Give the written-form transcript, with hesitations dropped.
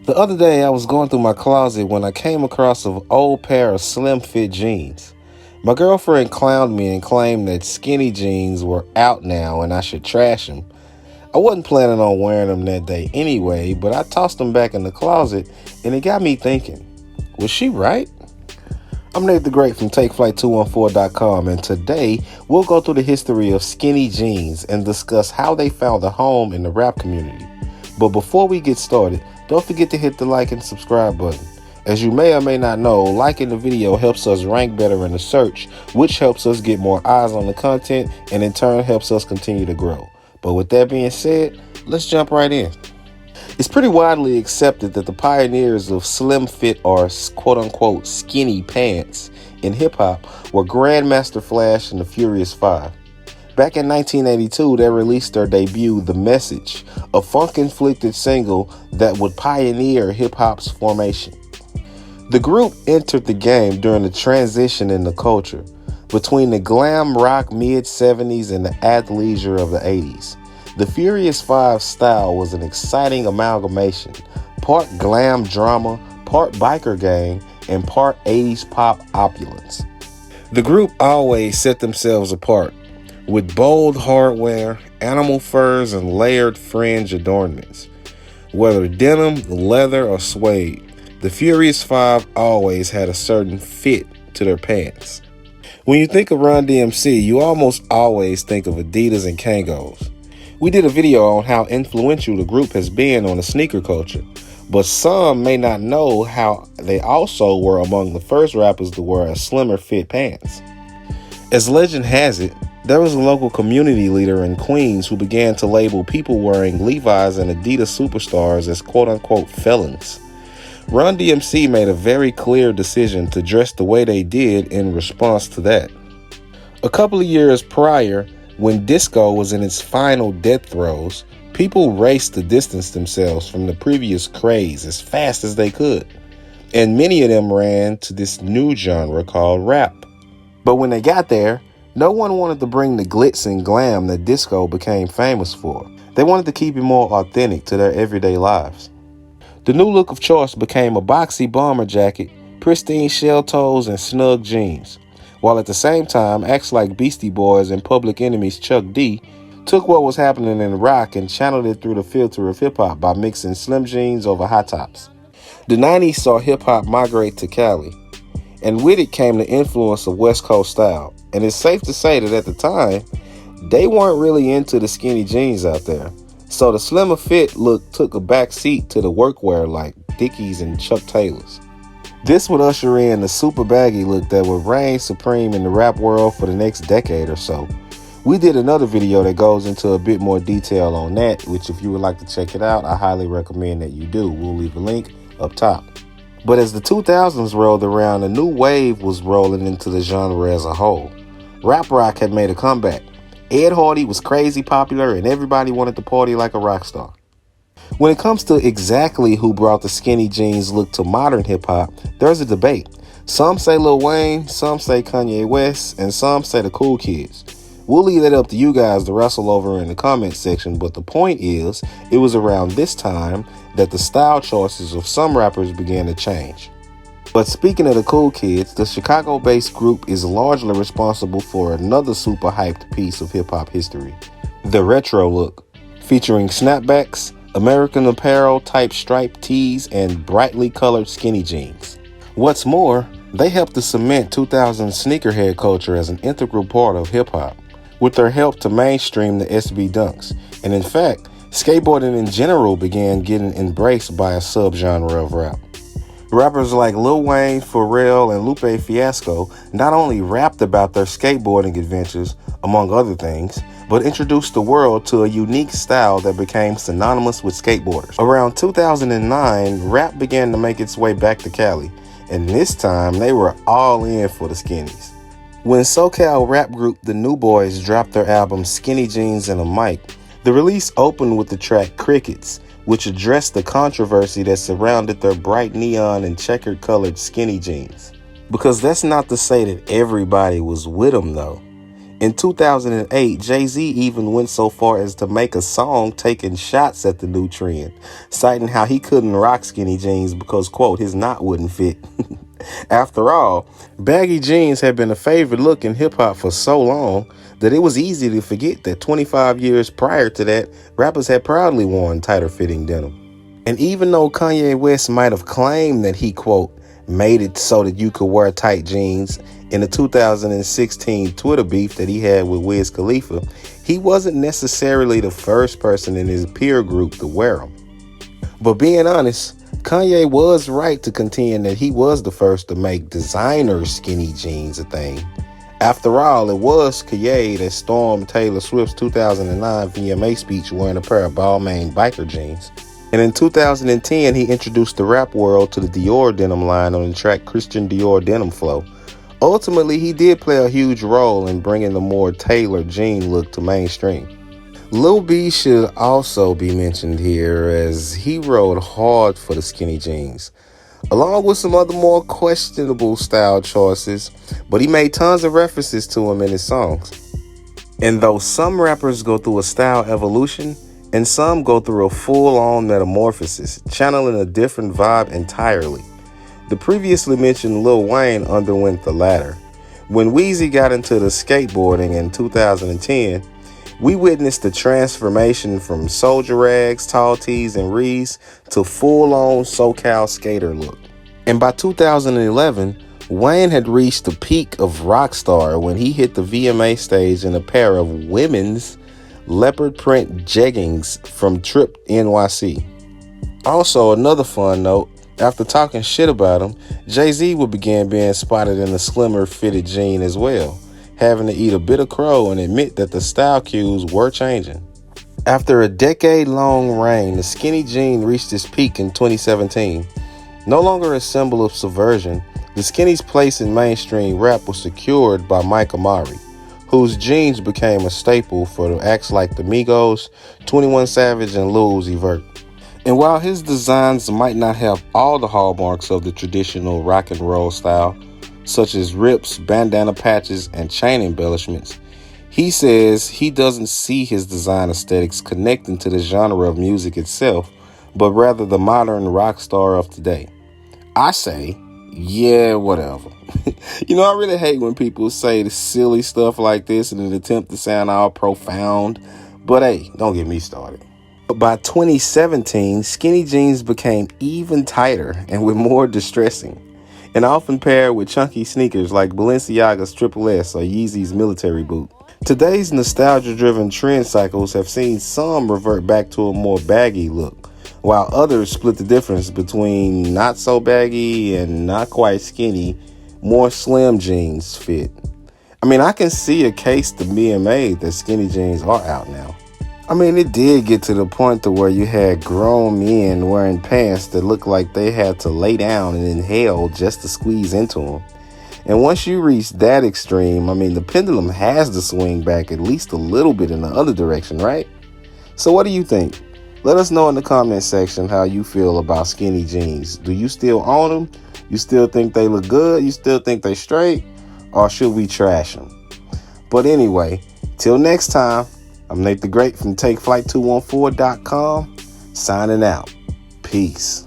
The other day, I was going through my closet when I came across an old pair of slim fit jeans. My girlfriend clowned me and claimed that skinny jeans were out now and I should trash them. I wasn't planning on wearing them that day anyway, but I tossed them back in the closet and it got me thinking, was she right? I'm Nate the Great from TakeFlight214.com, and today we'll go through the history of skinny jeans and discuss how they found a home in the rap community. But before we get started, don't forget to hit the like and subscribe button. As you may or may not know, liking the video helps us rank better in the search, which helps us get more eyes on the content and in turn helps us continue to grow. But with that being said, let's jump right in. It's pretty widely accepted that the pioneers of slim fit or quote-unquote skinny pants in hip-hop were Grandmaster Flash and the Furious Five. Back in 1982, they released their debut, The Message, a funk-inflicted single that would pioneer hip-hop's formation. The group entered the game during the transition in the culture between the glam rock mid-70s and the athleisure of the 80s. The Furious Five style was an exciting amalgamation, part glam drama, part biker gang, and part 80s pop opulence. The group always set themselves apart, with bold hardware, animal furs, and layered fringe adornments. Whether denim, leather, or suede, the Furious Five always had a certain fit to their pants. When you think of RunDMC, you almost always think of Adidas and Kangos. We did a video on how influential the group has been on the sneaker culture, but some may not know how they also were among the first rappers to wear a slimmer fit pants. As legend has it, there was a local community leader in Queens who began to label people wearing Levi's and Adidas superstars as quote-unquote felons. RunDMC made a very clear decision to dress the way they did in response to that. A couple of years prior, when disco was in its final death throes, people raced to distance themselves from the previous craze as fast as they could, and many of them ran to this new genre called rap. But when they got there, no one wanted to bring the glitz and glam that disco became famous for. They wanted to keep it more authentic to their everyday lives. The new look of choice became a boxy bomber jacket, pristine shell toes, and snug jeans, while at the same time acts like Beastie Boys and Public Enemy's Chuck D took what was happening in rock and channeled it through the filter of hip-hop by mixing slim jeans over high tops. The 90s saw hip-hop migrate to Cali, and with it came the influence of West Coast style. And it's safe to say that at the time, they weren't really into the skinny jeans out there. So the slimmer fit look took a back seat to the workwear like Dickies and Chuck Taylors. This would usher in the super baggy look that would reign supreme in the rap world for the next decade or so. We did another video that goes into a bit more detail on that, which if you would like to check it out, I highly recommend that you do. We'll leave a link up top. But as the 2000s rolled around, a new wave was rolling into the genre as a whole. Rap rock had made a comeback. Ed Hardy was crazy popular and everybody wanted to party like a rock star. When it comes to exactly who brought the skinny jeans look to modern hip-hop, there's a debate. Some say Lil Wayne, some say Kanye West, and some say the Cool Kids. We'll leave that up to you guys to wrestle over in the comment section, but the point is, it was around this time that the style choices of some rappers began to change. But speaking of the Cool Kids, the Chicago-based group is largely responsible for another super hyped piece of hip-hop history, the retro look, featuring snapbacks, American Apparel type striped tees, and brightly colored skinny jeans. What's more, they helped to cement 2000 sneakerhead culture as an integral part of hip-hop, with their help to mainstream the SB Dunks. And in fact, skateboarding in general began getting embraced by a subgenre of rap. Rappers like Lil Wayne, Pharrell, and Lupe Fiasco not only rapped about their skateboarding adventures, among other things, but introduced the world to a unique style that became synonymous with skateboarders. Around 2009, rap began to make its way back to Cali, and this time they were all in for the skinnies. When SoCal rap group The New Boys dropped their album Skinny Jeans and a Mic, the release opened with the track Crickets, which addressed the controversy that surrounded their bright neon and checkered colored skinny jeans. Because that's not to say that everybody was with them though. In 2008, Jay-Z even went so far as to make a song taking shots at the new trend, citing how he couldn't rock skinny jeans because, quote, his knot wouldn't fit. After all, baggy jeans had been a favorite look in hip-hop for so long that it was easy to forget that 25 years prior to that, rappers had proudly worn tighter-fitting denim. And even though Kanye West might have claimed that he, quote, made it so that you could wear tight jeans in the 2016 Twitter beef that he had with Wiz Khalifa, he wasn't necessarily the first person in his peer group to wear them. But being honest, Kanye was right to contend that he was the first to make designer skinny jeans a thing. After all, it was Kanye that stormed Taylor Swift's 2009 VMA speech wearing a pair of Balmain biker jeans. And in 2010, he introduced the rap world to the Dior denim line on the track Christian Dior Denim Flow. Ultimately, he did play a huge role in bringing the more tailored jean look to mainstream. Lil B should also be mentioned here as he rode hard for the skinny jeans, along with some other more questionable style choices, but he made tons of references to them in his songs. And though some rappers go through a style evolution, and some go through a full-on metamorphosis, channeling a different vibe entirely, the previously mentioned Lil Wayne underwent the latter. When Weezy got into the skateboarding in 2010, we witnessed the transformation from soldier rags, tall tees, and Rees to full-on SoCal skater look. And by 2011, Wayne had reached the peak of rock star when he hit the VMA stage in a pair of women's leopard print jeggings from Trip NYC. Also, another fun note, after talking shit about him, Jay-Z would begin being spotted in a slimmer fitted jean as well, having to eat a bit of crow and admit that the style cues were changing. After a decade-long reign, the skinny jean reached its peak in 2017. No longer a symbol of subversion, the skinny's place in mainstream rap was secured by Mike Amari, whose jeans became a staple for acts like the Migos, 21 Savage, and Lil Uzi Vert. And while his designs might not have all the hallmarks of the traditional rock and roll style, such as rips, bandana patches, and chain embellishments, he says he doesn't see his design aesthetics connecting to the genre of music itself, but rather the modern rock star of today. I say, yeah, whatever. I really hate when people say the silly stuff like this in an attempt to sound all profound, but hey, don't get me started. By 2017, skinny jeans became even tighter and were more distressing, and often paired with chunky sneakers like Balenciaga's Triple S or Yeezy's military boot. Today's nostalgia-driven trend cycles have seen some revert back to a more baggy look, while others split the difference between not so baggy and not quite skinny, more slim jeans fit. I can see a case to be made that skinny jeans are out now. It did get to the point to where you had grown men wearing pants that looked like they had to lay down and inhale just to squeeze into them. And once you reach that extreme, the pendulum has to swing back at least a little bit in the other direction, right? So what do you think? Let us know in the comment section how you feel about skinny jeans. Do you still own them? You still think they look good? You still think they straight? Or should we trash them? But anyway, till next time, I'm Nate the Great from TakeFlight214.com, signing out. Peace.